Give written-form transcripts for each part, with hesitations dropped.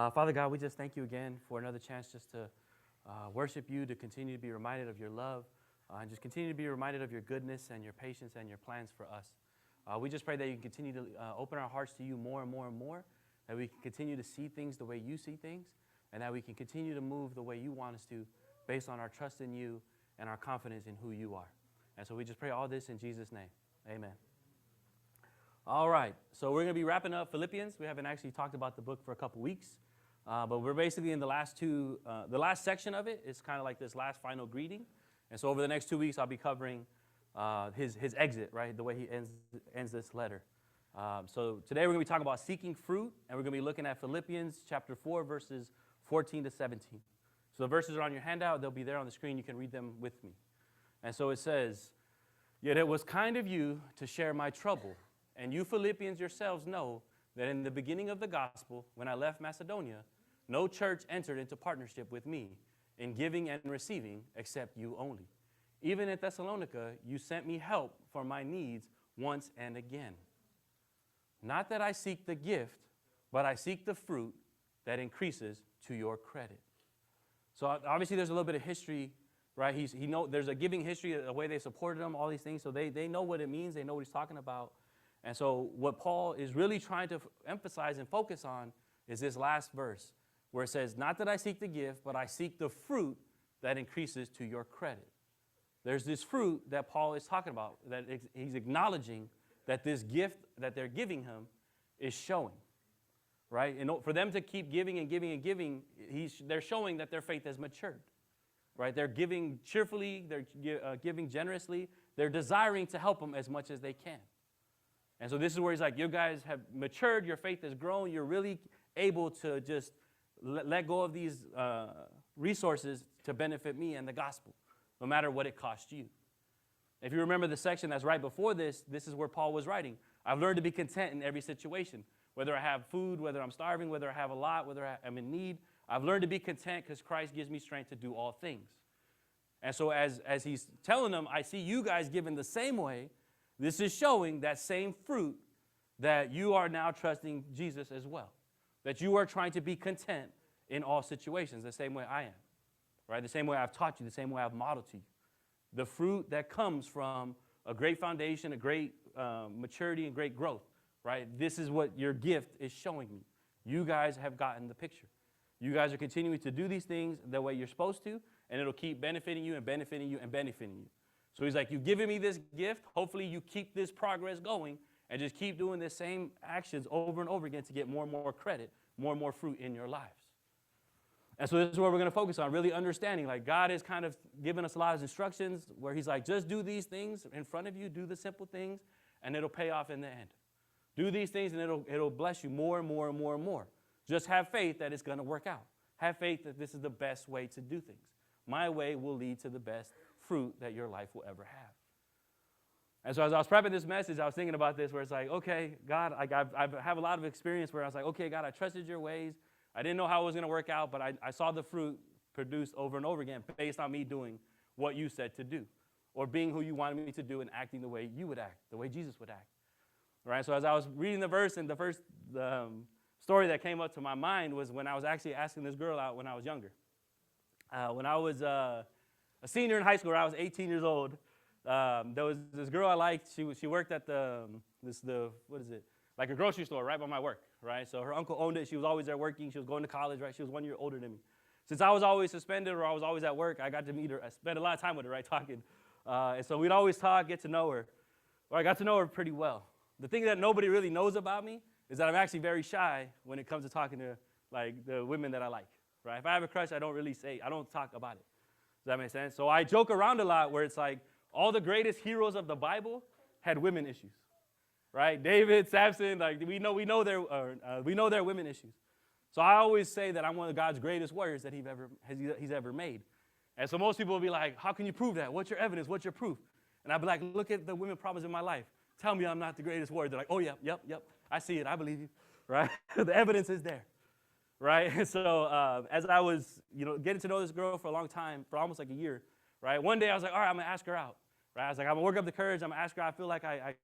Father God, we just thank you again for another chance just to worship you, to continue to be reminded of your love, and just continue to be reminded of your goodness and your patience and your plans for us. We just pray that you can continue to open our hearts to you more and more and more, that we can continue to see things the way you see things, and that we can continue to move the way you want us to based on our trust in you and our confidence in who you are. And so we just pray all this in Jesus' name. Amen. All right, so we're going to be wrapping up Philippians. We haven't actually talked about the book for a couple weeks, but we're basically in the last section of it. It's kind of like this last final greeting. And so over the next 2 weeks, I'll be covering his exit, right, the way he ends this letter. So today we're going to be talking about seeking fruit, and we're going to be looking at Philippians chapter 4, verses 14 to 17. So the verses are on your handout. They'll be there on the screen. You can read them with me. And so it says, "Yet it was kind of you to share my trouble. And you Philippians yourselves know that in the beginning of the gospel, when I left Macedonia, no church entered into partnership with me in giving and receiving except you only. Even in Thessalonica, you sent me help for my needs once and again. Not that I seek the gift, but I seek the fruit that increases to your credit." So obviously there's a little bit of history, right? There's a giving history, the way they supported him, all these things. So they know what it means. They know what he's talking about. And so what Paul is really trying to emphasize and focus on is this last verse where it says, "Not that I seek the gift, but I seek the fruit that increases to your credit." There's this fruit that Paul is talking about, that he's acknowledging that this gift that they're giving him is showing, right? And for them to keep giving and giving and giving, they're showing that their faith has matured, right? They're giving cheerfully, they're giving generously, they're desiring to help him as much as they can. And so this is where he's like, you guys have matured, your faith has grown, you're really able to just let go of these resources to benefit me and the gospel, no matter what it costs you. If you remember the section that's right before this, this is where Paul was writing. I've learned to be content in every situation, whether I have food, whether I'm starving, whether I have a lot, whether I'm in need. I've learned to be content because Christ gives me strength to do all things. And so as he's telling them, I see you guys giving the same way. This is showing that same fruit that you are now trusting Jesus as well. That you are trying to be content in all situations, the same way I am. Right? The same way I've taught you, the same way I've modeled to you. The fruit that comes from a great foundation, a great maturity, and great growth. Right? This is what your gift is showing me. You guys have gotten the picture. You guys are continuing to do these things the way you're supposed to, and it'll keep benefiting you and benefiting you and benefiting you. So he's like, you've given me this gift. Hopefully you keep this progress going and just keep doing the same actions over and over again to get more and more credit, more and more fruit in your lives. And so this is what we're going to focus on, really understanding. Like God has kind of given us a lot of instructions where he's like, just do these things in front of you, do the simple things, and it'll pay off in the end. Do these things and it'll bless you more and more and more and more. Just have faith that it's going to work out. Have faith that this is the best way to do things. My way will lead to the best fruit that your life will ever have. And so as I was prepping this message, I was thinking about this where it's like, okay, God, I have a lot of experience where I was like, okay, God, I trusted your ways. I didn't know how it was going to work out, but I saw the fruit produced over and over again based on me doing what you said to do or being who you wanted me to do and acting the way you would act, the way Jesus would act. Right? So as I was reading the verse, and the first story that came up to my mind was when I was actually asking this girl out when I was younger. When I was a senior in high school, I was 18 years old. There was this girl I liked. She worked at like a grocery store right by my work, right? So her uncle owned it. She was always there working. She was going to college, right? She was 1 year older than me. Since I was always suspended or I was always at work, I got to meet her. I spent a lot of time with her, right, talking. And so we'd always talk, get to know her. Well, I got to know her pretty well. The thing that nobody really knows about me is that I'm actually very shy when it comes to talking to like the women that I like, right? If I have a crush, I don't talk about it. Does that make sense? So I joke around a lot where it's like all the greatest heroes of the Bible had women issues, right? David, Samson, like we know their women issues. So I always say that I'm one of God's greatest warriors that he's ever made. And so most people will be like, how can you prove that? What's your evidence? What's your proof? And I'll be like, look at the women problems in my life. Tell me I'm not the greatest warrior. They're like, oh, yep. I see it. I believe you, right? The evidence is there. Right? And so as I was, getting to know this girl for a long time, for almost like a year, right? One day I was like, all right, I'm going to ask her out. Right? I was like, I'm going to work up the courage. I'm going to ask her. I feel like I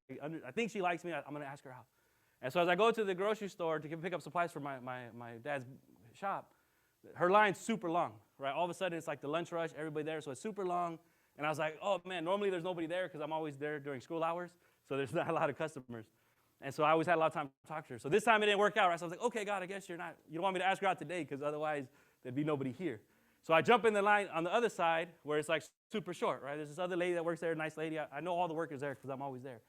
think she likes me. I'm going to ask her out. And so as I go to the grocery store to pick up supplies for my dad's shop, her line's super long, right? All of a sudden, it's like the lunch rush, everybody there, so it's super long. And I was like, oh, man, normally there's nobody there because I'm always there during school hours, so there's not a lot of customers. And so I always had a lot of time to talk to her. So this time it didn't work out, right? So I was like, okay, God, I guess you don't want me to ask her out today because otherwise there'd be nobody here. So I jump in the line on the other side where it's like super short, right? There's this other lady that works there, nice lady. I know all the workers there because I'm always there.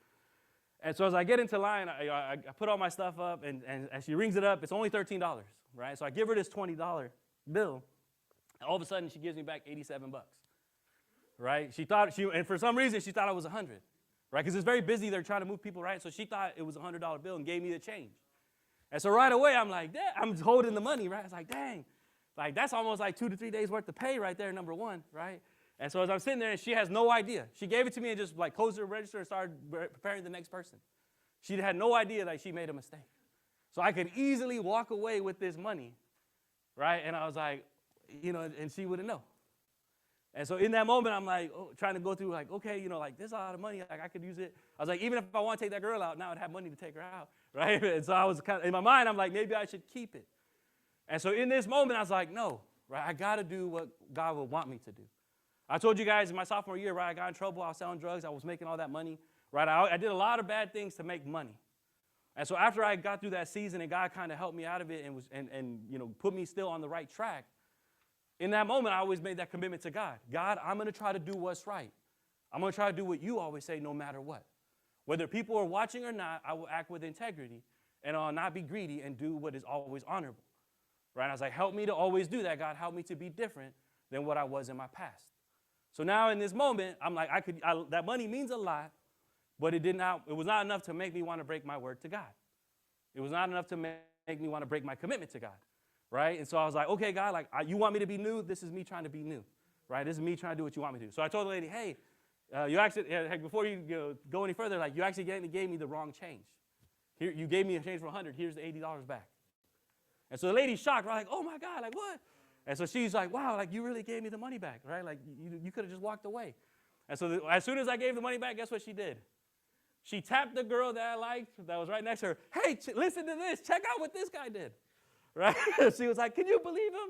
And so as I get into line, I put all my stuff up, and as she rings it up, it's only $13, right? So I give her this $20 bill, and all of a sudden she gives me back 87 bucks, right? And for some reason she thought it was 100, right? Because it's very busy. They're trying to move people, right? So she thought it was a $100 bill and gave me the change. And so right away I'm like, I'm holding the money, right? It's like, dang, like that's almost like 2 to 3 days worth of pay right there, number one, right? And so as I'm sitting there, and she has no idea. She gave it to me and just like closed her register and started preparing the next person. She had no idea that she made a mistake. So I could easily walk away with this money, right? And I was like, and she wouldn't know. And so in that moment, I'm like, trying to go through like, okay, like this is a lot of money. Like I could use it. I was like, even if I want to take that girl out, now I'd have money to take her out, right? And so I was kind of, in my mind, I'm like, maybe I should keep it. And so in this moment, I was like, no, right? I got to do what God would want me to do. I told you guys in my sophomore year, right, I got in trouble. I was selling drugs. I was making all that money, right? I did a lot of bad things to make money. And so after I got through that season and God kind of helped me out of it and put me still on the right track, in that moment, I always made that commitment to God. God, I'm going to try to do what's right. I'm going to try to do what you always say no matter what. Whether people are watching or not, I will act with integrity and I'll not be greedy and do what is always honorable. Right? And I was like, help me to always do that. God, help me to be different than what I was in my past. So now in this moment, I'm like, that money means a lot, but it was not enough to make me want to break my word to God. It was not enough to make me want to break my commitment to God, right? And so I was like, okay, God, like you want me to be new? This is me trying to be new, right? This is me trying to do what you want me to do. So I told the lady, hey, you actually, before you go any further, like you actually gave me the wrong change. Here, you gave me a change for 100. Here's the $80 back. And so the lady's shocked, right? Like, oh my God, like what? And so she's like, wow, like you really gave me the money back, right? Like you could have just walked away. And so as soon as I gave the money back, guess what she did? She tapped the girl that I liked that was right next to her. Hey, listen to this. Check out what this guy did, right? She was like, can you believe him?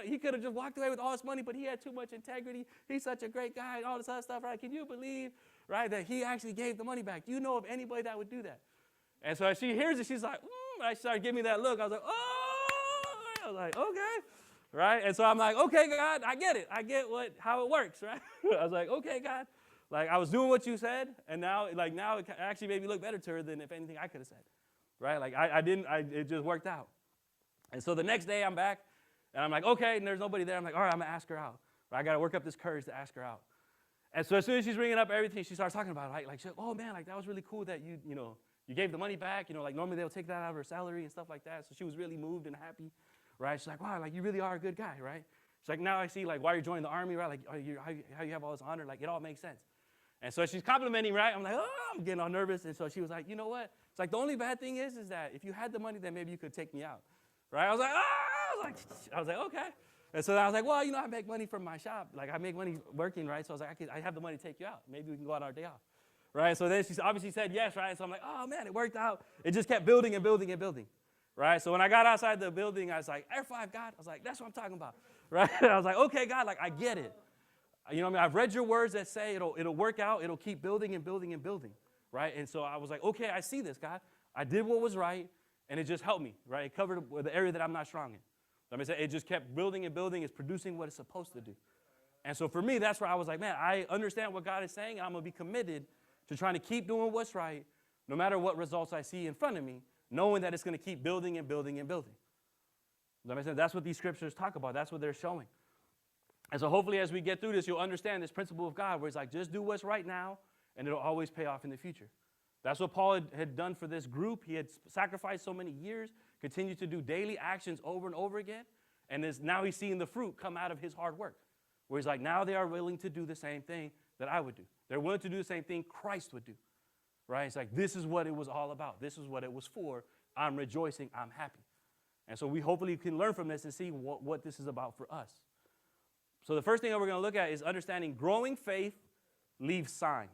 He could have just walked away with all his money, but he had too much integrity. He's such a great guy, all this other stuff, right? Can you believe, right, that he actually gave the money back? Do you know of anybody that would do that? And so as she hears it, she's like, I started giving me that look. I was like, oh, I was like, okay. Right? And so I'm like, okay, God, I get it. I get how it works, right? I was like, okay, God. Like, I was doing what you said, and now it actually made me look better to her than if anything I could have said, right? Like, it just worked out. And so the next day I'm back, and I'm like, okay, and there's nobody there. I'm like, all right, I'm going to ask her out. Right? I got to work up this courage to ask her out. And so as soon as she's ringing up everything, she starts talking about it. Like she's like, oh, man, like, that was really cool that you gave the money back. Like, normally they'll take that out of her salary and stuff like that. So she was really moved and happy. Right? She's like, wow, like you really are a good guy, right? She's like, now I see like why you're joining the army, right? Like how you have all this honor, like it all makes sense. And so she's complimenting, right? I'm like, oh, I'm getting all nervous. And so she was like, you know what? It's like the only bad thing is that if you had the money, then maybe you could take me out, right? I was like, ah! I was like, okay. And so I was like, well, I make money from my shop. Like I make money working, right? So I was like, I have the money to take you out. Maybe we can go on our day off, right? So then she obviously said yes, right? So I'm like, oh man, it worked out. It just kept building and building and building. Right? So when I got outside the building, I was like, Air 5, God. I was like, that's what I'm talking about. Right? I was like, okay, God, like I get it. You know what I mean? I've read your words that say it'll work out. It'll keep building and building and building. Right? And so I was like, okay, I see this, God. I did what was right, and it just helped me. Right? It covered the area that I'm not strong in. Let me say, it just kept building and building. It's producing what it's supposed to do. And so for me, that's where I was like, man, I understand what God is saying. I'm going to be committed to trying to keep doing what's right, no matter what results I see in front of me, knowing that it's going to keep building and building and building. Let me say, that's what these scriptures talk about. That's what they're showing. And so hopefully as we get through this, you'll understand this principle of God where it's like, just do what's right now, and it'll always pay off in the future. That's what Paul had done for this group. He had sacrificed so many years, continued to do daily actions over and over again, and now he's seeing the fruit come out of his hard work, where he's like, now they are willing to do the same thing that I would do. They're willing to do the same thing Christ would do. Right? It's like, this is what it was all about. This is what it was for. I'm rejoicing. I'm happy. And so we hopefully can learn from this and see what this is about for us. So the first thing that we're going to look at is understanding growing faith leaves signs.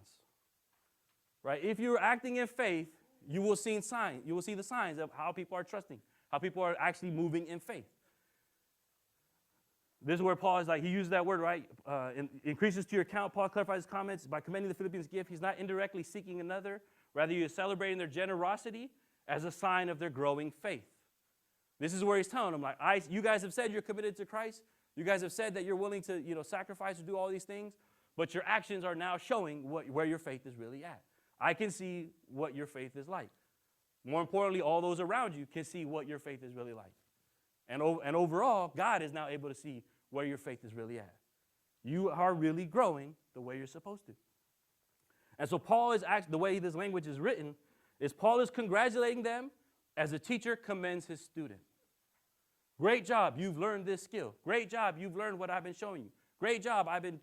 Right? If you're acting in faith, you will see signs. You will see the signs of how people are trusting, how people are actually moving in faith. This is where Paul is like, he uses that word, right? Increases to your account. Paul clarifies his comments by commending the Philippians' gift. He's not indirectly seeking another. Rather, he is celebrating their generosity as a sign of their growing faith. This is where he's telling them, like, you guys have said you're committed to Christ. You guys have said that you're willing to, sacrifice or do all these things, but your actions are now showing where your faith is really at. I can see what your faith is like. More importantly, all those around you can see what your faith is really like. And overall, God is now able to see where your faith is really at. You are really growing the way you're supposed to. And so Paul is the way this language is written, is Paul is congratulating them as a teacher commends his student. Great job, you've learned this skill. Great job, you've learned what I've been showing you. Great job, I've been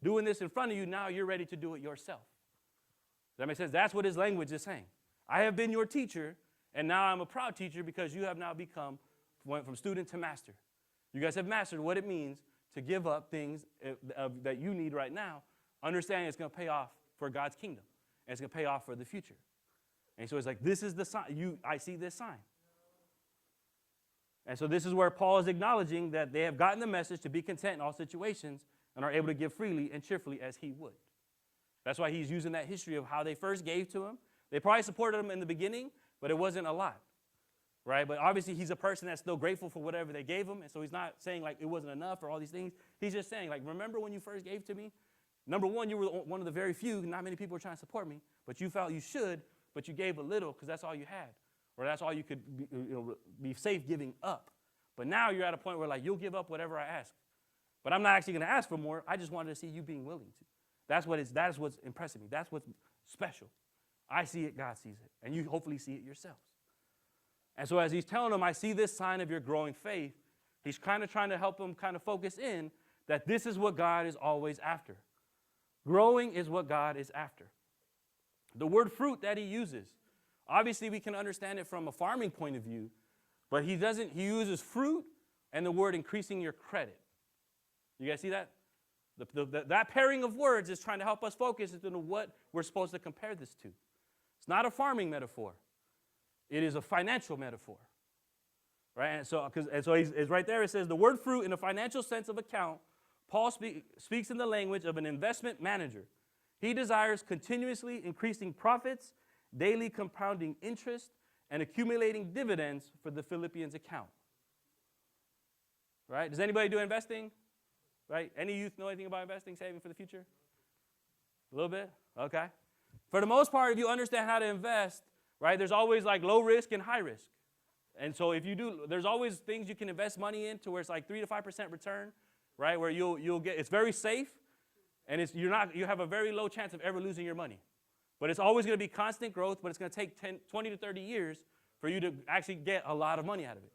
doing this in front of you. Now you're ready to do it yourself. Does that make sense? That's what his language is saying. I have been your teacher, and now I'm a proud teacher because you have now went from student to master. You guys have mastered what it means to give up things that you need right now, understanding it's going to pay off for God's kingdom, and it's going to pay off for the future. And so it's like, this is the sign. I see this sign. And so this is where Paul is acknowledging that they have gotten the message to be content in all situations and are able to give freely and cheerfully as he would. That's why he's using that history of how they first gave to him. They probably supported him in the beginning, but it wasn't a lot, right? But obviously he's a person that's still grateful for whatever they gave him, and so he's not saying like it wasn't enough or all these things. He's just saying like, remember when you first gave to me? Number one, you were one of the very few, not many people were trying to support me, but you felt you should, but you gave a little because that's all you had, or that's all you could be safe giving up. But now you're at a point where like, you'll give up whatever I ask. But I'm not actually going to ask for more. I just wanted to see you being willing to. That's what's impressing me. That's what's special. I see it, God sees it, and you hopefully see it yourselves. And so as he's telling them, I see this sign of your growing faith, he's kind of trying to help them kind of focus in that this is what God is always after. Growing is what God is after. The word fruit that he uses, obviously we can understand it from a farming point of view, but he uses fruit and the word increasing your credit. You guys see that? That pairing of words is trying to help us focus into what we're supposed to compare this to. It's not a farming metaphor. It is a financial metaphor. Right? And so it's right there. It says the word fruit in a financial sense of account, Paul speaks in the language of an investment manager. He desires continuously increasing profits, daily compounding interest, and accumulating dividends for the Philippians account. Right? Does anybody do investing? Right? Any youth know anything about investing, saving for the future? A little bit? Okay. For the most part, if you understand how to invest, right, there's always like low risk and high risk. And so if you do, there's always things you can invest money in to where it's like 3 to 5% return, right, where you'll get, it's very safe, and you have a very low chance of ever losing your money. But it's always going to be constant growth, but it's going to take 20 to 30 years for you to actually get a lot of money out of it.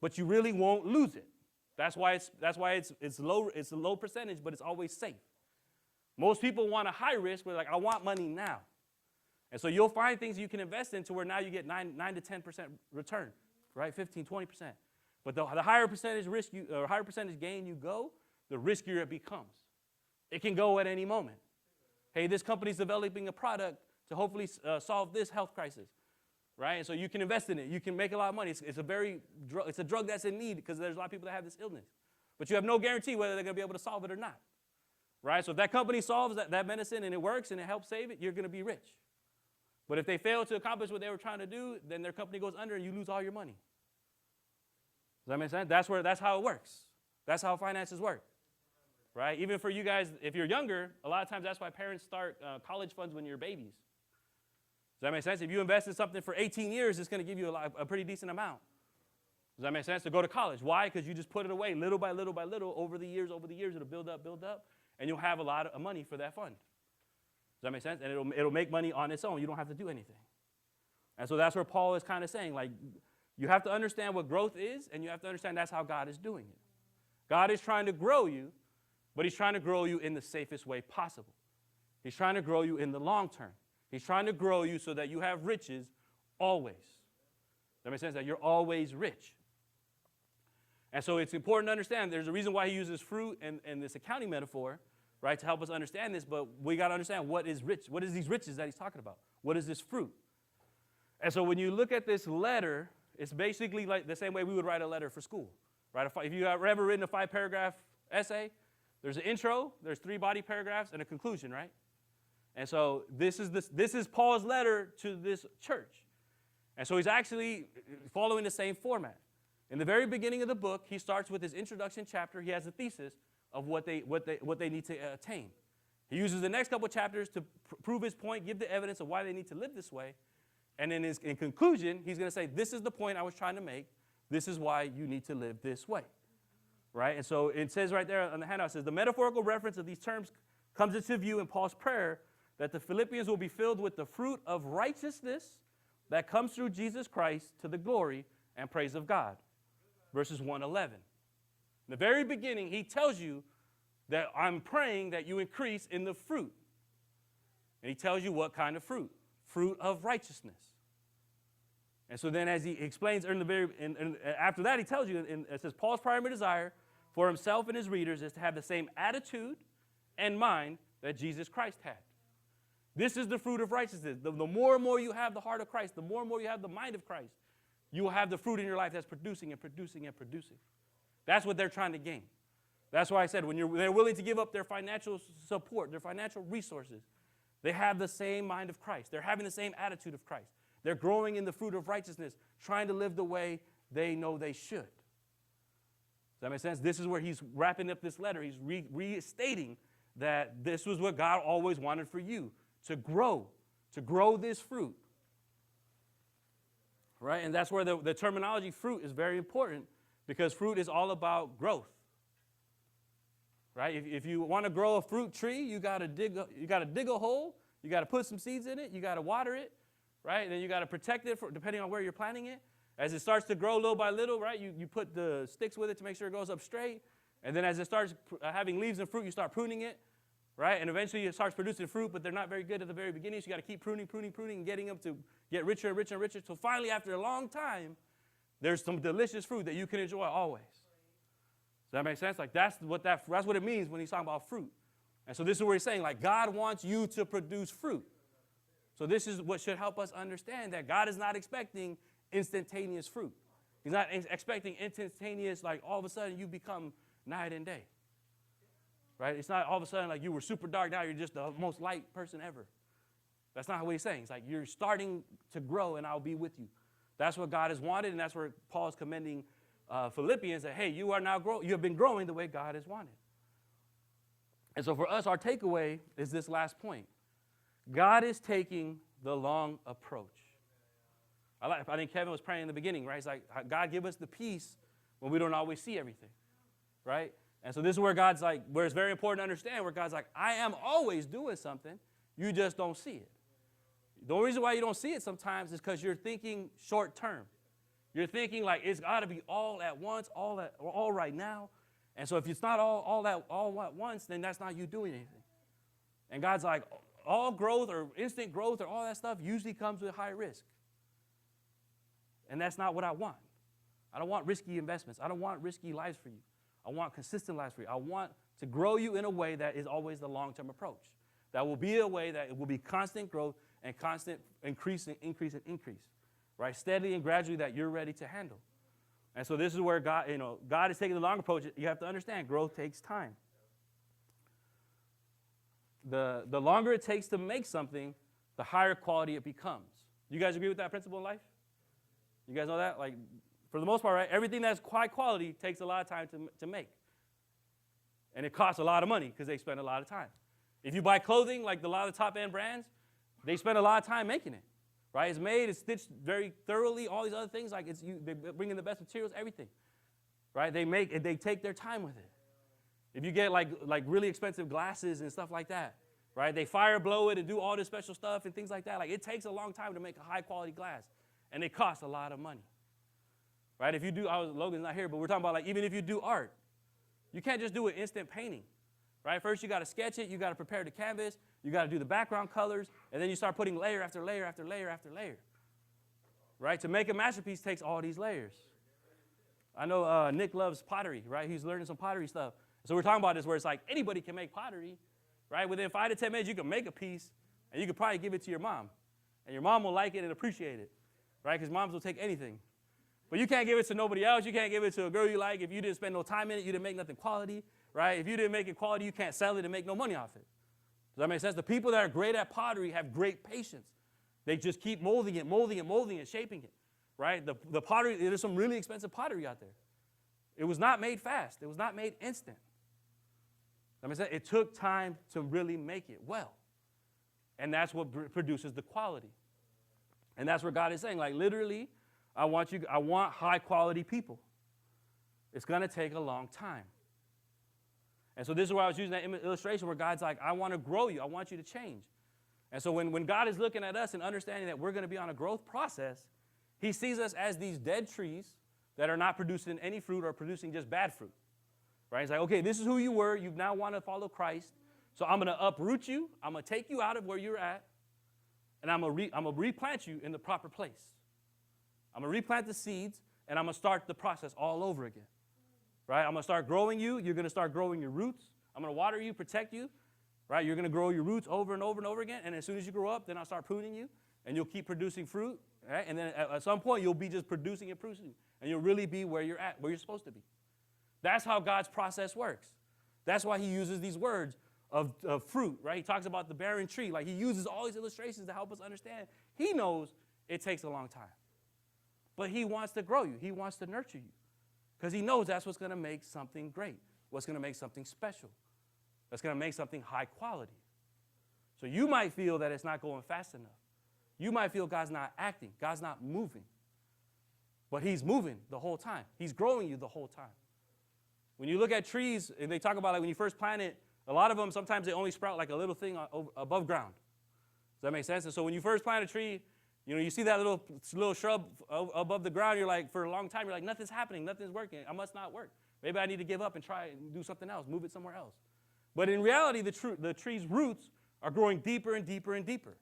But you really won't lose it. That's why it's a low percentage, but it's always safe. Most people want a high risk where like, I want money now. And so you'll find things you can invest in to where now you get 9 to 10% return, right? 15, 20%. But the higher percentage risk or higher percentage gain you go, the riskier it becomes. It can go at any moment. Hey, this company's developing a product to hopefully solve this health crisis, right? And so you can invest in it. You can make a lot of money. It's a drug that's in need because there's a lot of people that have this illness. But you have no guarantee whether they're going to be able to solve it or not, right? So if that company solves that medicine and it works and it helps save it, you're going to be rich. But if they fail to accomplish what they were trying to do, then their company goes under and you lose all your money. Does that make sense? That's how it works. That's how finances work, right? Even for you guys, if you're younger, a lot of times that's why parents start college funds when you're babies. Does that make sense? If you invest in something for 18 years, it's going to give you a pretty decent amount. Does that make sense? To go to college. Why? Because you just put it away little by little by little over the years, it'll build up, and you'll have a lot of money for that fund. Does that make sense? And it'll make money on its own. You don't have to do anything. And so that's where Paul is kind of saying, like, you have to understand what growth is, and you have to understand that's how God is doing it. God is trying to grow you, but he's trying to grow you in the safest way possible. He's trying to grow you in the long term. He's trying to grow you so that you have riches always. That makes sense? That you're always rich. And so it's important to understand there's a reason why he uses fruit and this accounting metaphor, right, to help us understand this, but we got to understand what is rich. What is these riches that he's talking about? What is this fruit? And so when you look at this letter, it's basically like the same way we would write a letter for school. right? If you have ever written a 5-paragraph essay, there's an intro, there's 3 body paragraphs, and a conclusion, right? And so this is Paul's letter to this church. And so he's actually following the same format. In the very beginning of the book, he starts with his introduction chapter. He has a thesis of what they need to attain. He uses the next couple chapters to prove his point, give the evidence of why they need to live this way. And then in conclusion, he's going to say, this is the point I was trying to make. This is why you need to live this way. Right? And so it says right there on the handout, it says, the metaphorical reference of these terms comes into view in Paul's prayer that the Philippians will be filled with the fruit of righteousness that comes through Jesus Christ to the glory and praise of God. Verses 1:11. In the very beginning, he tells you that I'm praying that you increase in the fruit. And he tells you what kind of fruit. Fruit of righteousness. And so then as he explains after that, he tells you, it says, Paul's primary desire for himself and his readers is to have the same attitude and mind that Jesus Christ had. This is the fruit of righteousness. The more and more you have the heart of Christ, the more and more you have the mind of Christ, you will have the fruit in your life that's producing and producing and producing. That's what they're trying to gain. That's why I said when they're willing to give up their financial support, their financial resources, they have the same mind of Christ. They're having the same attitude of Christ. They're growing in the fruit of righteousness, trying to live the way they know they should. Does that make sense? This is where he's wrapping up this letter. He's restating that this was what God always wanted for you, to grow this fruit. Right? And that's where the terminology fruit is very important, because fruit is all about growth. Right? If you want to grow a fruit tree, you got to dig a hole, you got to put some seeds in it, you got to water it, right? And then you got to protect it depending on where you're planting it. As it starts to grow little by little, right, you put the sticks with it to make sure it goes up straight. And then as it starts having leaves and fruit, you start pruning it, right? And eventually it starts producing fruit, but they're not very good at the very beginning, so you got to keep pruning, and getting them to get richer and richer and richer. So finally, after a long time, there's some delicious fruit that you can enjoy always. Does that make sense? Like that's what it means when he's talking about fruit. And so this is where he's saying, like, God wants you to produce fruit. So this is what should help us understand that God is not expecting instantaneous fruit. He's not expecting instantaneous, like all of a sudden you become night and day. Right? It's not all of a sudden like you were super dark, now you're just the most light person ever. That's not what he's saying. It's like you're starting to grow and I'll be with you. That's what God has wanted, and that's where Paul is commending Philippians that, hey, you have been growing the way God has wanted. And so for us, our takeaway is this last point. God is taking the long approach. I think Kevin was praying in the beginning, right? It's like, God, give us the peace when we don't always see everything, right? And so this is where where it's very important to understand, where God's like, I am always doing something, you just don't see it. The only reason why you don't see it sometimes is because you're thinking short term. You're thinking like it's got to be all at once, all right now. And so if it's not all at once, then that's not you doing anything. And God's like, all growth or instant growth or all that stuff usually comes with high risk. And that's not what I want. I don't want risky investments. I don't want risky lives for you. I want consistent lives for you. I want to grow you in a way that is always the long-term approach. That will be a way that it will be constant growth and constant increase. Right? Steadily and gradually that you're ready to handle. And so this is where God is taking the long approach. You have to understand growth takes time. The longer it takes to make something, the higher quality it becomes. You guys agree with that principle in life? You guys know that? Like, for the most part, right? Everything that's high quality takes a lot of time to make. And it costs a lot of money because they spend a lot of time. If you buy clothing, like a lot of the top-end brands, they spend a lot of time making it. Right? It's made, it's stitched very thoroughly, all these other things, like they bring in the best materials, everything. Right? They take their time with it. If you get like really expensive glasses and stuff like that, right? They fire blow it and do all this special stuff and things like that. Like it takes a long time to make a high quality glass. And it costs a lot of money. Right? If you do, Logan's not here, but we're talking about like even if you do art, you can't just do an instant painting. Right? First you got to sketch it, you got to prepare the canvas, you got to do the background colors, and then you start putting layer after layer after layer after layer. Right? To make a masterpiece takes all these layers. I know Nick loves pottery, right? He's learning some pottery stuff. So we're talking about this where it's like anybody can make pottery, right? Within 5 to 10 minutes you can make a piece, and you could probably give it to your mom. And your mom will like it and appreciate it, right? Because moms will take anything. But you can't give it to nobody else. You can't give it to a girl you like. If you didn't spend no time in it, you didn't make nothing quality, right? If you didn't make it quality, you can't sell it and make no money off it. Does that make sense? The people that are great at pottery have great patience. They just keep molding it, shaping it, right? The pottery, there's some really expensive pottery out there. It was not made fast. It was not made instant. That makes sense? It took time to really make it well. And that's what produces the quality. And that's what God is saying. Like, literally, I want high quality people. It's going to take a long time. And so this is where I was using that illustration where God's like, I want to grow you. I want you to change. And so when God is looking at us and understanding that we're going to be on a growth process, he sees us as these dead trees that are not producing any fruit or producing just bad fruit. Right? He's like, okay, this is who you were. You now want to follow Christ. So I'm going to uproot you. I'm going to take you out of where you're at. And I'm going to replant you in the proper place. I'm going to replant the seeds, and I'm going to start the process all over again. Right? I'm going to start growing you. You're going to start growing your roots. I'm going to water you, protect you. Right? You're going to grow your roots over and over and over again. And as soon as you grow up, then I'll start pruning you, and you'll keep producing fruit. Right? And then at some point, you'll be just producing and producing. And you'll really be where you're at, where you're supposed to be. That's how God's process works. That's why he uses these words of fruit, right? He talks about the barren tree. Like, he uses all these illustrations to help us understand. He knows it takes a long time. But he wants to grow you. He wants to nurture you. Because he knows that's what's going to make something great, what's going to make something special, that's going to make something high quality. So you might feel that it's not going fast enough. You might feel God's not acting, God's not moving. But he's moving the whole time. He's growing you the whole time. When you look at trees, and they talk about like when you first plant it, a lot of them, sometimes they only sprout like a little thing above ground. Does that make sense? And so when you first plant a tree, you know, you see that little shrub above the ground, you're like, for a long time, you're like, nothing's happening, nothing's working. I must not work. Maybe I need to give up and try and do something else, move it somewhere else. But in reality, the tree's roots are growing deeper and deeper and deeper.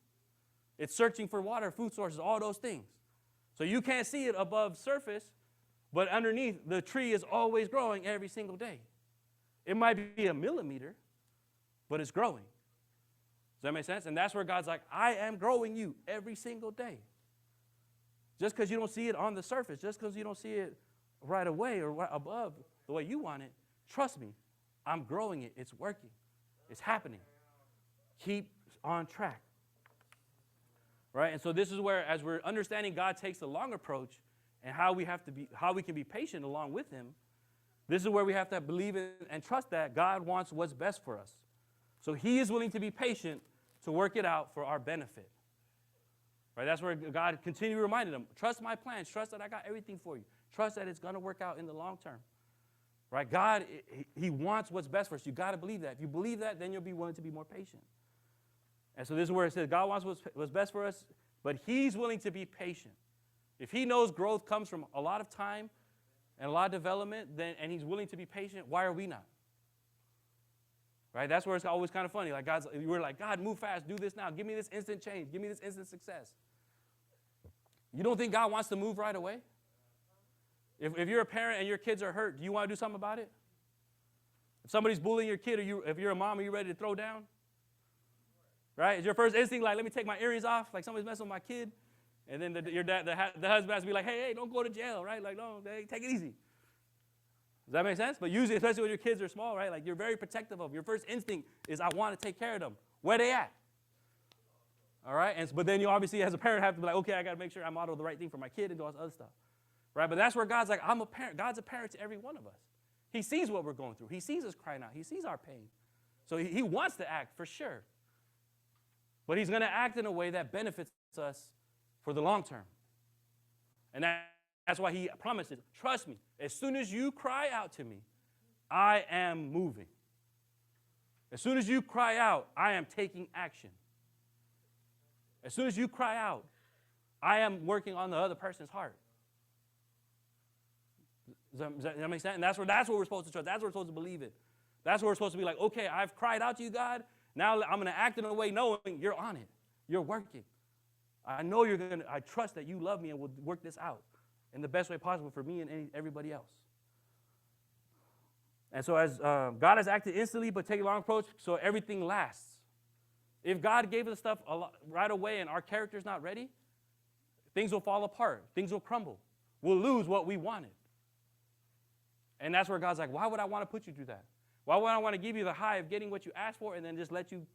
It's searching for water, food sources, all those things. So you can't see it above surface, but underneath, the tree is always growing every single day. It might be a millimeter, but it's growing. Does that make sense? And that's where God's like, I am growing you every single day. Just because you don't see it on the surface, just because you don't see it right away or right above the way you want it, trust me, I'm growing it. It's working. It's happening. Keep on track. Right? And so this is where, as we're understanding God takes the long approach and how we can be patient along with him, this is where we have to believe in and trust that God wants what's best for us. So he is willing to be patient to work it out for our benefit. Right? That's where God continually reminded him, trust my plans, trust that I got everything for you. Trust that it's going to work out in the long term. Right? God, he wants what's best for us. You got to believe that. If you believe that, then you'll be willing to be more patient. And so this is where it says God wants what's best for us, but he's willing to be patient. If he knows growth comes from a lot of time and a lot of development, and he's willing to be patient, why are we not? Right? That's where it's always kind of funny. Like we're like, God, move fast, do this now. Give me this instant change. Give me this instant success. You don't think God wants to move right away? If you're a parent and your kids are hurt, do you want to do something about it? If somebody's bullying your kid, if you're a mom, are you ready to throw down? Right? Is your first instinct like, let me take my earrings off, like somebody's messing with my kid? And then the husband has to be like, hey, don't go to jail, right? Like, no, take it easy. Does that make sense? But usually, especially when your kids are small, right? Like, you're very protective of them. Your first instinct is, I want to take care of them. Where they at? All right? But then you obviously, as a parent, have to be like, okay, I got to make sure I model the right thing for my kid and do all this other stuff. Right? But that's where God's like, I'm a parent. God's a parent to every one of us. He sees what we're going through. He sees us crying out. He sees our pain. So he wants to act for sure. But he's going to act in a way that benefits us for the long term. And that's why he promises, trust me, as soon as you cry out to me, I am moving. As soon as you cry out, I am taking action. As soon as you cry out, I am working on the other person's heart. Does that make sense? And that's what we're supposed to trust. That's what we're supposed to believe in. That's what we're supposed to be like, okay, I've cried out to you, God. Now I'm going to act in a way knowing you're on it. You're working. I know I trust that you love me and will work this out in the best way possible for me and everybody else. And so as God has acted instantly but taking a long approach, so everything lasts. If God gave us stuff right away and our character's not ready, things will fall apart. Things will crumble. we'll lose what we wanted. And that's where God's like, why would I want to put you through that? Why would I want to give you the high of getting what you asked for and then just let you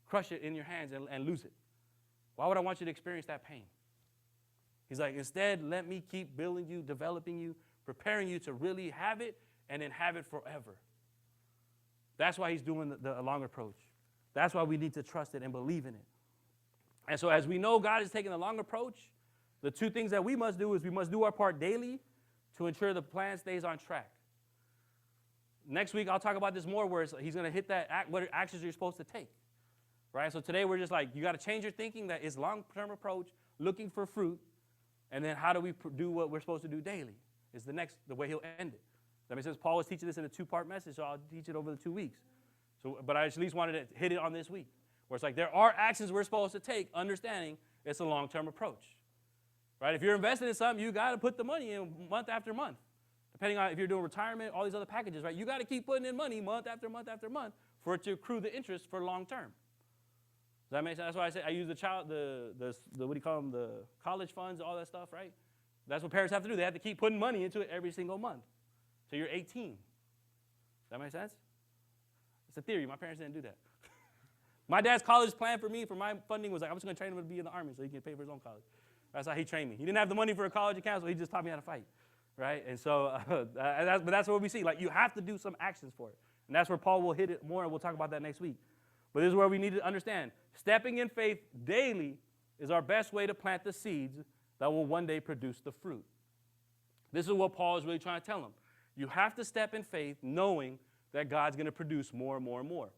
crush it in your hands and lose it? Why would I want you to experience that pain? He's like, instead, let me keep building you, developing you, preparing you to really have it and then have it forever. That's why he's doing the long approach. That's why we need to trust it and believe in it. And so as we know God is taking the long approach, the two things that we must do is we must do our part daily to ensure the plan stays on track. Next week, I'll talk about this more where he's going to hit what actions you're supposed to take. Right? So today we're just like, you got to change your thinking that it's long-term approach, looking for fruit, and then how do we do what we're supposed to do daily is the way he'll end it. That makes sense. Paul was teaching this in a 2-part message, so I'll teach it over the 2 weeks. But I at least wanted to hit it on this week, where it's like there are actions we're supposed to take, understanding it's a long-term approach. Right? If you're investing in something, you got to put the money in month after month. Depending on if you're doing retirement, all these other packages, right? You got to keep putting in money month after month after month for it to accrue the interest for long term. Does that make sense? That's why I say I use the what do you call them, the college funds, all that stuff, right? That's what parents have to do. They have to keep putting money into it every single month till you're 18. Does that make sense? It's a theory. My parents didn't do that. My dad's college plan for me, for my funding, was like, I'm just going to train him to be in the Army so he can pay for his own college. That's how he trained me. He didn't have the money for a college account, so he just taught me how to fight. Right? And so, but that's what we see. Like, you have to do some actions for it. And that's where Paul will hit it more, and we'll talk about that next week. But this is where we need to understand. Stepping in faith daily is our best way to plant the seeds that will one day produce the fruit. This is what Paul is really trying to tell them. You have to step in faith knowing that God's going to produce more and more and more.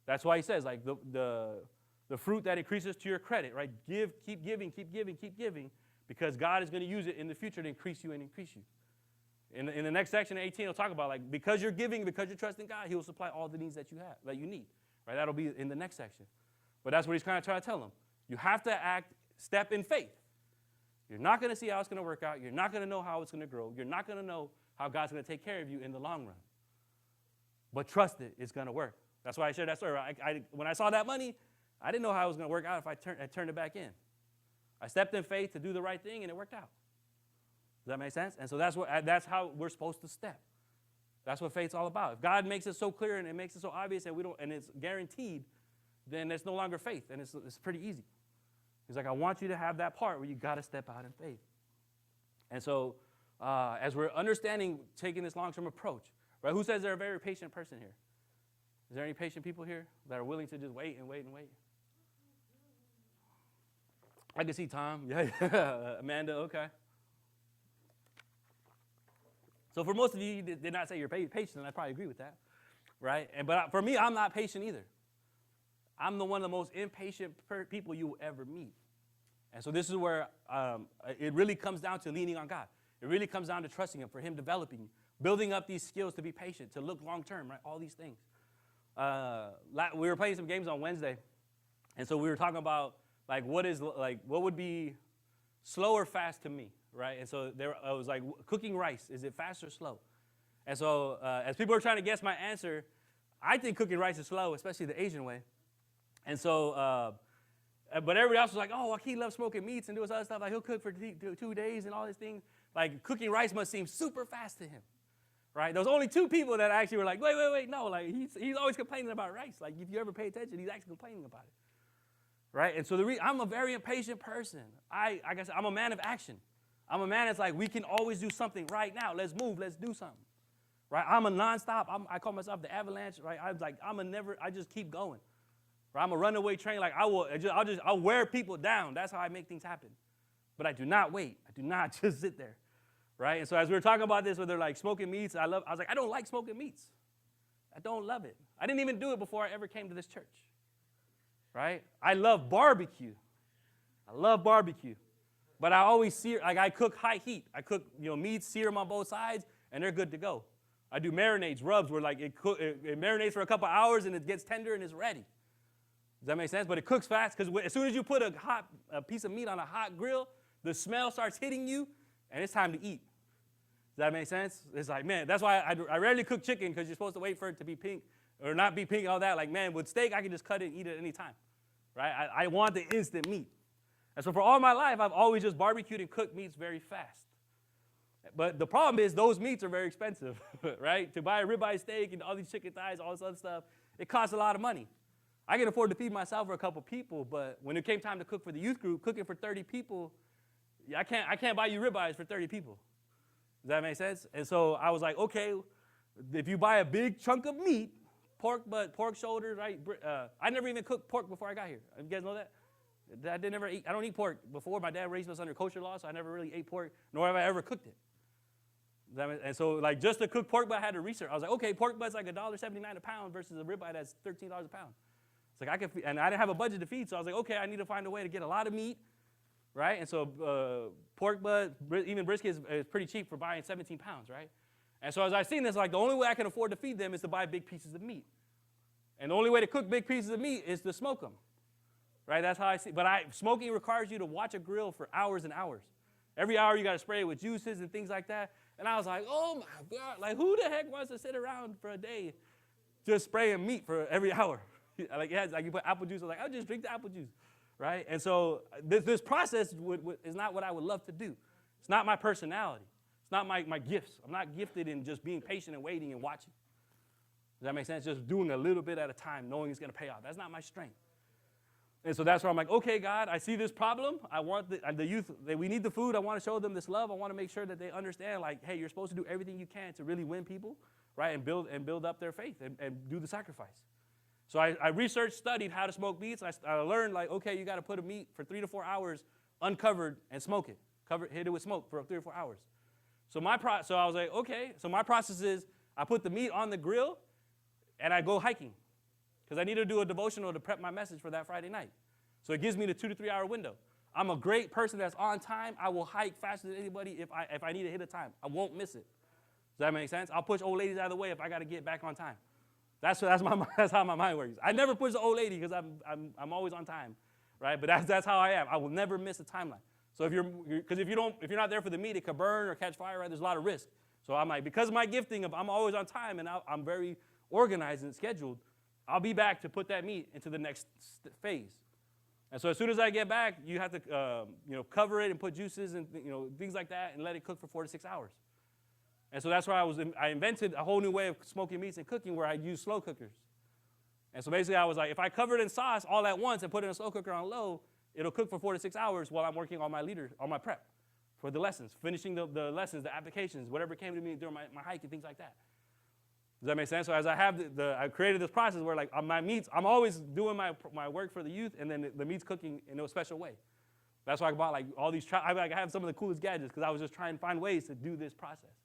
That's why he says, like, the fruit that increases to your credit, right? Keep giving, because God is going to use it in the future to increase you and increase you. In the next section, 18, he'll talk about, like, because you're giving, because you're trusting God, he will supply all the needs that you have, that you need. Right? That'll be in the next section. But that's what he's kind of trying to tell them. You have to step in faith. You're not going to see how it's going to work out. You're not going to know how it's going to grow. You're not going to know how God's going to take care of you in the long run. But trust it, it's going to work. That's why I shared that story. When I saw that money, I didn't know how it was going to work out if I turned it back in. I stepped in faith to do the right thing, and it worked out. Does that make sense? And so that's how we're supposed to step. That's what faith's all about. If God makes it so clear and it makes it so obvious and it's guaranteed, then it's no longer faith, and it's pretty easy. He's like, I want you to have that part where you got to step out in faith. And so as we're understanding taking this long-term approach, right? Who says they're a very patient person here? Is there any patient people here that are willing to just wait and wait and wait? I can see Tom. Yeah. Amanda, okay. So for most of you did not say you're patient, and I probably agree with that, right? But for me, I'm not patient either. I'm one of the most impatient people you will ever meet. And so this is where it really comes down to leaning on God. It really comes down to trusting him, for him developing you, building up these skills to be patient, to look long term, right? All these things. We were playing some games on Wednesday, and so we were talking about what would be slow or fast to me. Right, and so I was like, cooking rice, is it fast or slow? And so as people are trying to guess my answer, I think cooking rice is slow, especially the Asian way. And so, but everybody else was like, oh, Joaquin loves smoking meats and doing other stuff. Like, he'll cook for 2 days and all these things. Like, cooking rice must seem super fast to him, right? There was only 2 people that actually were like, wait, no. Like, he's always complaining about rice. Like, if you ever pay attention, he's actually complaining about it, right? And so I'm a very impatient person. Like I said, I'm a man of action. I'm a man that's like, we can always do something right now. Let's move. Let's do something. Right? I'm a nonstop. I call myself the avalanche. Right? I just keep going. Right? I'm a runaway train. Like, I'll wear people down. That's how I make things happen. But I do not wait. I do not just sit there. Right? And so as we were talking about this, where they're like smoking meats, I was like, I don't like smoking meats. I don't love it. I didn't even do it before I ever came to this church. Right? I love barbecue. I love barbecue. But I always sear, like I cook high heat. I cook, meats, sear them on both sides, and they're good to go. I do marinades, rubs, where like it marinates for a couple hours and it gets tender and it's ready. Does that make sense? But it cooks fast, because as soon as you put a piece of meat on a hot grill, the smell starts hitting you, and it's time to eat. Does that make sense? It's like, man, that's why I rarely cook chicken, because you're supposed to wait for it to be pink or not be pink, all that. Like, man, with steak, I can just cut it and eat it at any time. Right? I want the instant meat. And so for all my life, I've always just barbecued and cooked meats very fast. But the problem is those meats are very expensive, right? To buy a ribeye steak and all these chicken thighs, all this other stuff, it costs a lot of money. I can afford to feed myself or a couple people, but when it came time to cook for the youth group, cooking for 30 people, I can't buy you ribeyes for 30 people. Does that make sense? And so I was like, okay, if you buy a big chunk of meat, pork butt, pork shoulders, right? I never even cooked pork before I got here. You guys know that? I don't eat pork before. My dad raised us under kosher law, so I never really ate pork, nor have I ever cooked it. And so, like, just to cook pork butt, I had to research. I was like, okay, pork butt's like $1.79 a pound versus a ribeye that's $13 a pound. It's like and I didn't have a budget to feed, so I was like, okay, I need to find a way to get a lot of meat, right? And so pork butt, even brisket is pretty cheap for buying 17 pounds, right? And so as I seen this, like, the only way I can afford to feed them is to buy big pieces of meat. And the only way to cook big pieces of meat is to smoke them, right? That's how I see. But smoking requires you to watch a grill for hours and hours. Every hour you got to spray it with juices and things like that. And I was like, oh my God, like, who the heck wants to sit around for a day just spraying meat for every hour? Like, you put apple juice. I was like, I'll just drink the apple juice, right? And so this process is not what I would love to do. It's not my personality. It's not my gifts. I'm not gifted in just being patient and waiting and watching. Does that make sense? Just doing a little bit at a time, knowing it's going to pay off. That's not my strength. And so that's where I'm like, okay, God, I see this problem. I want the youth, we need the food. I want to show them this love. I want to make sure that they understand, like, hey, you're supposed to do everything you can to really win people, right, and build up their faith and do the sacrifice. So I researched, studied how to smoke meats. I learned, like, okay, you got to put a meat for 3 to 4 hours uncovered and smoke it. Hit it with smoke for 3 or 4 hours. So I was like, okay. So my process is I put the meat on the grill and I go hiking because I need to do a devotional to prep my message for that Friday night. So it gives me the 2 to 3 hour window. I'm a great person that's on time. I will hike faster than anybody if I need to hit a time. I won't miss it. Does that make sense? I'll push old ladies out of the way if I got to get back on time. That's how my mind works. I never push the old lady because I'm always on time, right? But that's how I am. I will never miss a timeline. So if you're not there for the meat, it could burn or catch fire, right? There's a lot of risk. So I'm like, because of my gifting I'm always on time and I'm very organized and scheduled, I'll be back to put that meat into the next phase. And so as soon as I get back, you have to cover it and put juices and things like that and let it cook for 4 to 6 hours. And so that's why I invented a whole new way of smoking meats and cooking where I use slow cookers. And so basically I was like, if I cover it in sauce all at once and put it in a slow cooker on low, it'll cook for 4 to 6 hours while I'm working on my prep for the lessons, finishing the lessons, the applications, whatever came to me during my hike and things like that. Does that make sense? So as I created this process where, like, on my meats, I'm always doing my work for the youth, and then the meat's cooking in a special way. That's why I bought, like, all these, I have some of the coolest gadgets because I was just trying to find ways to do this process.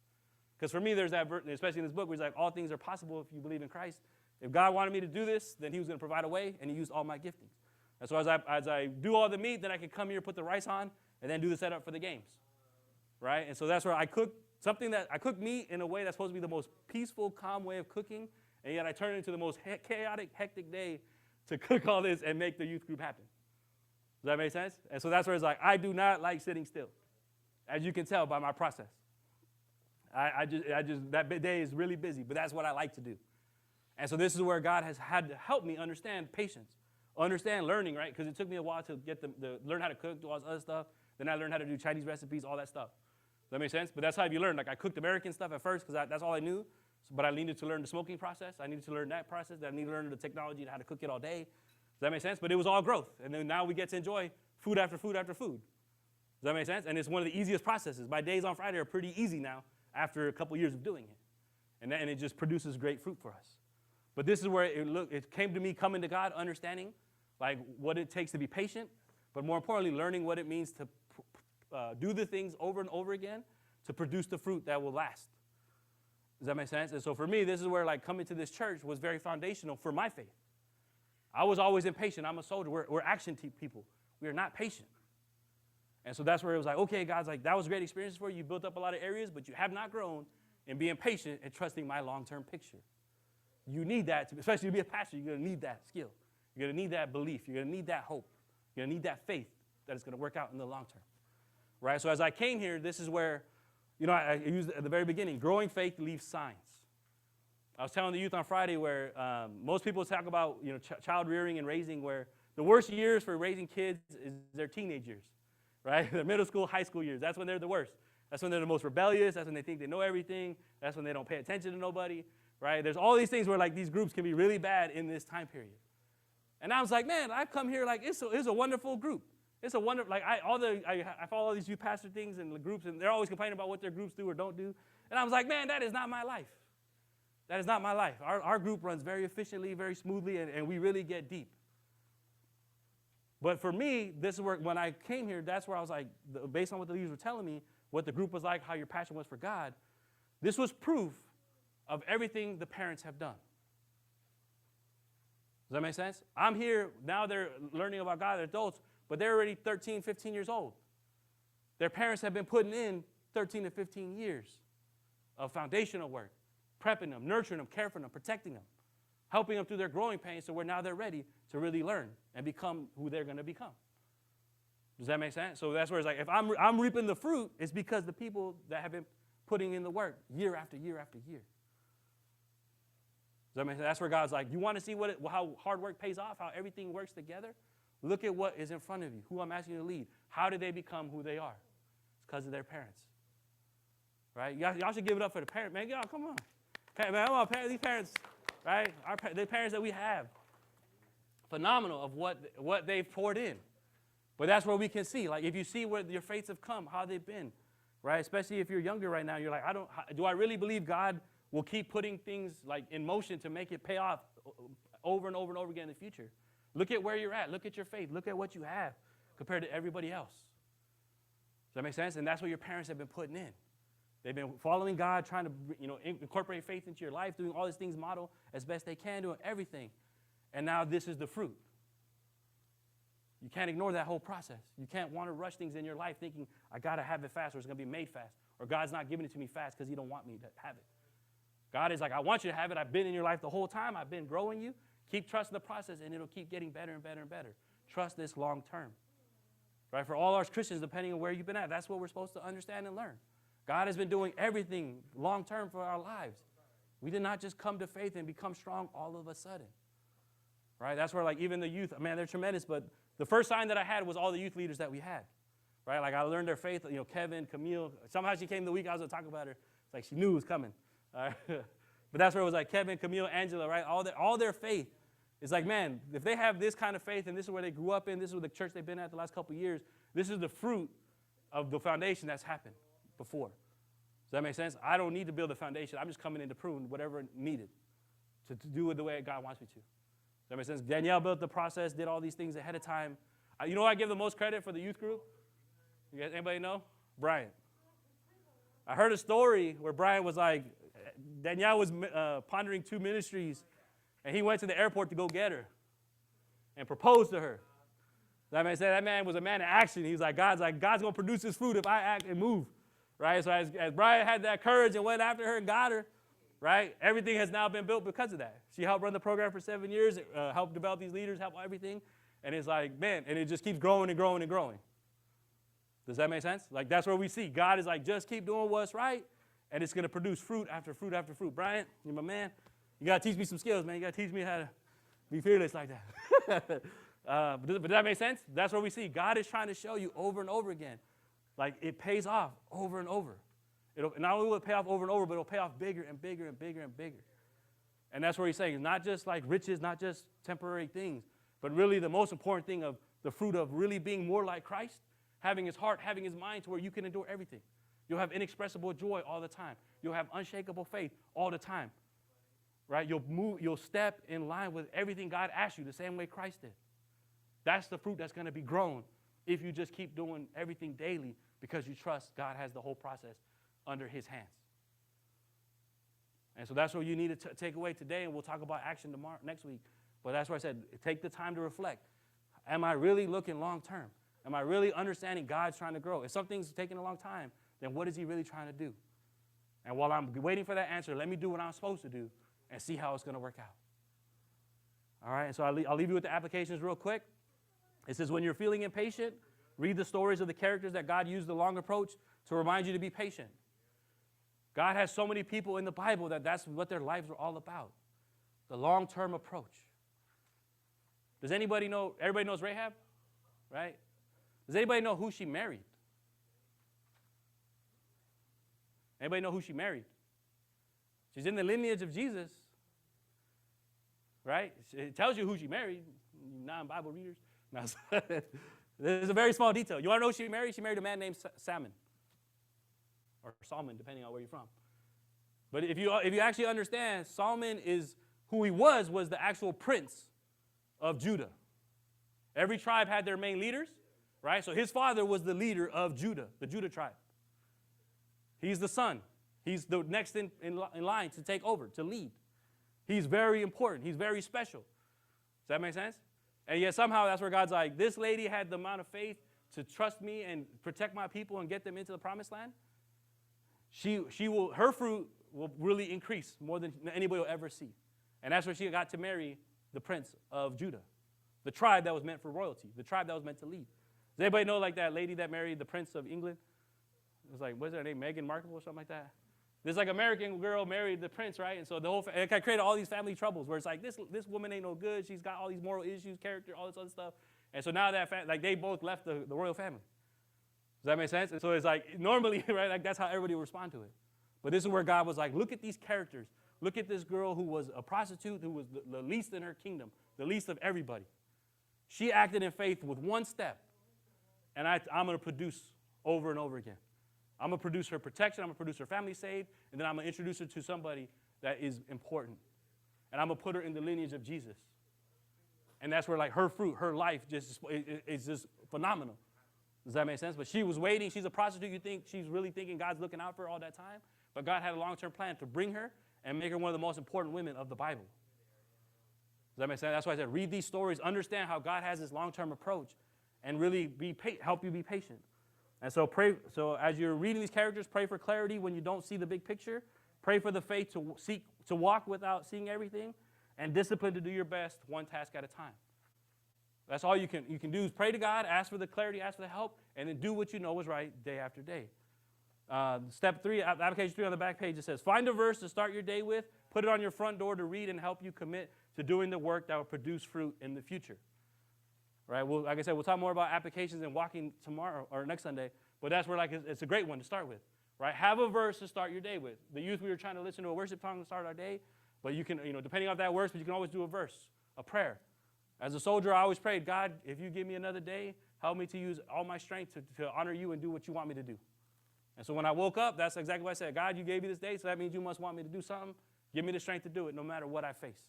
Because for me, there's that, especially in this book, where it's like, all things are possible if you believe in Christ. If God wanted me to do this, then he was going to provide a way, and he used all my giftings. And so as I do all the meat, then I can come here, put the rice on, and then do the setup for the games, right? And so that's where I cook meat in a way that's supposed to be the most peaceful, calm way of cooking, and yet I turn it into the most chaotic, hectic day to cook all this and make the youth group happen. Does that make sense? And so that's where it's like, I do not like sitting still, as you can tell by my process. That day is really busy, but that's what I like to do. And so this is where God has had to help me understand patience, understand learning, right? Because it took me a while to get learn how to cook, do all this other stuff. Then I learned how to do Chinese recipes, all that stuff. Does that make sense? But that's how you learn. Like, I cooked American stuff at first because that's all I knew. But I needed to learn the smoking process. I needed to learn that process. I needed to learn the technology and how to cook it all day. Does that make sense? But it was all growth. And then now we get to enjoy food after food after food. Does that make sense? And it's one of the easiest processes. My days on Friday are pretty easy now after a couple years of doing it. And it just produces great fruit for us. But this is where it came to me coming to God, understanding, like, what it takes to be patient, but more importantly, learning what it means to do the things over and over again to produce the fruit that will last. Does that make sense? And so for me, this is where, like, coming to this church was very foundational for my faith. I was always impatient. I'm a soldier. We're action people. We are not patient. And so that's where it was like, okay, God's like, that was a great experience for you. You built up a lot of areas, but you have not grown in being patient and trusting my long-term picture. You need that, especially to be a pastor. You're going to need that skill. You're going to need that belief. You're going to need that hope. You're going to need that faith that it's going to work out in the long term. Right? So as I came here, this is where, I used at the very beginning, growing faith leaves signs. I was telling the youth on Friday where most people talk about, child rearing and raising where The worst years for raising kids is their teenage years, right? Their middle school, high school years. That's when they're the worst. That's when they're the most rebellious. That's when they think they know everything. That's when they don't pay attention to nobody, right? There's all these things where like these groups can be really bad in this time period. And I was like, man, I've come here like it's a wonderful group. It's a wonderful, like I follow all these youth pastor things and the groups, and they're always complaining about what their groups do or don't do. And I was like, man, that is not my life. That is not my life. Our group runs very efficiently, very smoothly, and we really get deep. But for me, this is where, when I came here, that's where I was like, based on what the leaders were telling me, what the group was like, how your passion was for God, this was proof of everything the parents have done. Does that make sense? I'm here, now they're learning about God, they're adults, but they're already 13, 15 years old. Their parents have been putting in 13 to 15 years of foundational work, prepping them, nurturing them, caring for them, protecting them, helping them through their growing pains so where now they're ready to really learn and become who they're going to become. Does that make sense? So that's where it's like, if I'm reaping the fruit, it's because the people that have been putting in the work year after year after year. Does that make sense? That's where God's like, you want to see how hard work pays off, how everything works together? Look at what is in front of you, who I'm asking you to lead. How did they become who they are? It's because of their parents. Right? Y'all should give it up for the parents. Man, y'all, come on. Man, come on, these parents, right? The parents that we have. Phenomenal of what they've poured in. But that's where we can see. Like, if you see where your faiths have come, how they've been, right? Especially if you're younger right now, you're like, do I really believe God will keep putting things like in motion to make it pay off over and over and over again in the future? Look at where you're at. Look at your faith. Look at what you have compared to everybody else. Does that make sense? And that's what your parents have been putting in. They've been following God, trying to incorporate faith into your life, doing all these things model as best they can, doing everything. And now this is the fruit. You can't ignore that whole process. You can't want to rush things in your life thinking, I got to have it fast or it's going to be made fast. Or God's not giving it to me fast because he don't want me to have it. God is like, I want you to have it. I've been in your life the whole time. I've been growing you. Keep trusting the process, and it'll keep getting better and better and better. Trust this long term. Right? For all our Christians, depending on where you've been at, that's what we're supposed to understand and learn. God has been doing everything long term for our lives. We did not just come to faith and become strong all of a sudden. Right? That's where, like, even the youth, man, they're tremendous. But the first sign that I had was all the youth leaders that we had. Right? Like, I learned their faith. Kevin, Camille. Somehow she came the week I was going to talk about her. It's like she knew it was coming. But that's where it was like Kevin, Camille, Angela, right? All their faith is like, man, if they have this kind of faith and this is where they grew up in, this is where the church they've been at the last couple of years, this is the fruit of the foundation that's happened before. Does that make sense? I don't need to build a foundation. I'm just coming in to prune whatever needed to do it the way God wants me to. Does that make sense? Danielle built the process, did all these things ahead of time. You know who I give the most credit for the youth group? You guys, anybody know? Brian. I heard a story where Brian was like, Danielle was pondering 2 ministries, and he went to the airport to go get her and propose to her. That man was a man of action. He was like, God's going to produce this fruit if I act and move. Right? So as Brian had that courage and went after her and got her, right, everything has now been built because of that. She helped run the program for 7 years, helped develop these leaders, helped everything. And it's like, man, and it just keeps growing and growing and growing. Does that make sense? Like, that's where we see. God is like, just keep doing what's right, and it's going to produce fruit after fruit after fruit. Brian, you're my man. You got to teach me some skills, man. You got to teach me how to be fearless like that. But does that make sense? That's where we see. God is trying to show you over and over again. Like, it pays off over and over. Not only will it pay off over and over, but it'll pay off bigger and bigger and bigger and bigger. And that's where he's saying, not just like riches, not just temporary things, but really the most important thing of the fruit of really being more like Christ, having his heart, having his mind to where you can endure everything. You'll have inexpressible joy all the time. You'll have unshakable faith all the time. Right? You'll step in line with everything God asked you the same way Christ did. That's the fruit that's going to be grown if you just keep doing everything daily because you trust God has the whole process under his hands. And so that's what you need to take away today, and we'll talk about action next week. But that's why I said, take the time to reflect. Am I really looking long term? Am I really understanding God's trying to grow? If something's taking a long time, then what is he really trying to do? And while I'm waiting for that answer, let me do what I'm supposed to do and see how it's going to work out. All right, and so I'll leave you with the applications real quick. It says, when you're feeling impatient, read the stories of the characters that God used the long approach to remind you to be patient. God has so many people in the Bible that's what their lives are all about, the long-term approach. Does anybody know? Everybody knows Rahab, right? Does anybody know who she married? Anybody know who she married? She's in the lineage of Jesus, right? It tells you who she married, non-Bible readers. No, there's a very small detail. You want to know who she married? She married a man named Salmon, or Solomon, depending on where you're from. But if you actually understand, Solomon is who he was the actual prince of Judah. Every tribe had their main leaders, right? So his father was the leader of Judah, the Judah tribe. He's the son. He's the next in line to take over, to lead. He's very important. He's very special. Does that make sense? And yet somehow that's where God's like, this lady had the amount of faith to trust me and protect my people and get them into the promised land. Her fruit will really increase more than anybody will ever see. And that's where she got to marry the prince of Judah, the tribe that was meant for royalty, the tribe that was meant to lead. Does anybody know like that lady that married the prince of England? It was like, what's her name, Meghan Markle or something like that? This like American girl married the prince, right? And so the whole it created all these family troubles where it's like this woman ain't no good. She's got all these moral issues, character, all this other stuff. And so now that like they both left the royal family. Does that make sense? And so it's like normally, right? Like that's how everybody would respond to it. But this is where God was like, look at these characters. Look at this girl who was a prostitute, who was the least in her kingdom, the least of everybody. She acted in faith with one step, and I'm going to produce over and over again. I'm going to produce her protection. I'm going to produce her family saved. And then I'm going to introduce her to somebody that is important. And I'm going to put her in the lineage of Jesus. And that's where like her fruit, her life is just phenomenal. Does that make sense? But she was waiting. She's a prostitute. You think she's really thinking God's looking out for her all that time? But God had a long-term plan to bring her and make her one of the most important women of the Bible. Does that make sense? That's why I said read these stories, understand how God has this long-term approach, and really help you be patient. And so pray. So as you're reading these characters, pray for clarity when you don't see the big picture. Pray for the faith to walk without seeing everything, and discipline to do your best one task at a time. That's all you can do is pray to God, ask for the clarity, ask for the help, and then do what you know is right day after day. Step 3, application 3 on the back page, it says, find a verse to start your day with, put it on your front door to read and help you commit to doing the work that will produce fruit in the future. Right? Well, like I said, we'll talk more about applications and walking tomorrow or next Sunday, but that's where like it's a great one to start with. Right? Have a verse to start your day with. The youth, we were trying to listen to a worship song to start our day, but you can, depending on if that works, but you can always do a verse, a prayer. As a soldier, I always prayed, God, if you give me another day, help me to use all my strength to honor you and do what you want me to do. And so when I woke up, that's exactly what I said. God, you gave me this day, so that means you must want me to do something. Give me the strength to do it no matter what I face.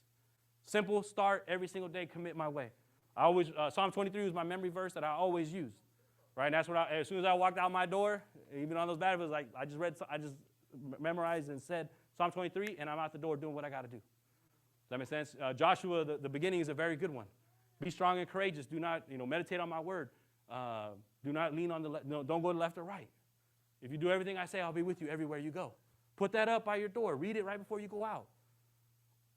Simple, start every single day, commit my way. I always Psalm 23 was my memory verse that I always used. Right? And that's what as soon as I walked out my door, even on those battlefields, like I just memorized and said Psalm 23, and I'm out the door doing what I got to do. Does that make sense? Joshua, the beginning is a very good one. Be strong and courageous. Do not, meditate on my word. Do not lean on the left. No, don't go to the left or right. If you do everything I say, I'll be with you everywhere you go. Put that up by your door. Read it right before you go out.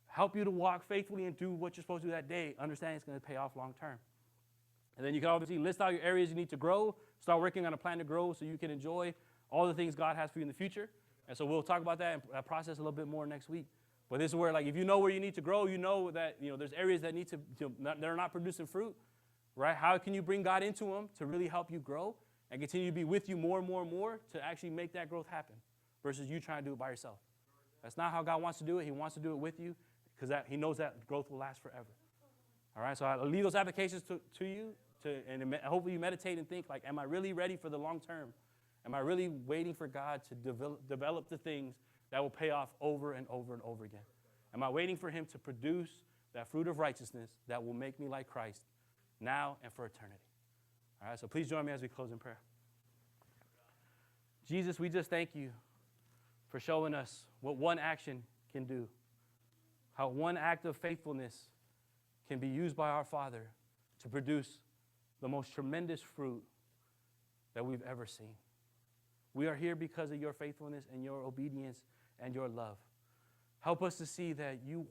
Help you to walk faithfully and do what you're supposed to do that day. Understand it's going to pay off long term. And then you can obviously list out your areas you need to grow. Start working on a plan to grow so you can enjoy all the things God has for you in the future. And so we'll talk about that and process a little bit more next week. But this is where, like, if you know where you need to grow, you know that there's areas that need to they're not producing fruit, right? How can you bring God into them to really help you grow and continue to be with you more and more and more to actually make that growth happen versus you trying to do it by yourself? That's not how God wants to do it. He wants to do it with you because He knows that growth will last forever. All right, so I'll leave those applications to you, and hopefully you meditate and think, like, am I really ready for the long term? Am I really waiting for God to develop the things that will pay off over and over and over again? Am I waiting for Him to produce that fruit of righteousness that will make me like Christ now and for eternity? All right, so please join me as we close in prayer. Jesus, we just thank you for showing us what one action can do, how one act of faithfulness can be used by our Father to produce the most tremendous fruit that we've ever seen. We are here because of your faithfulness and your obedience and your love. Help us to see that you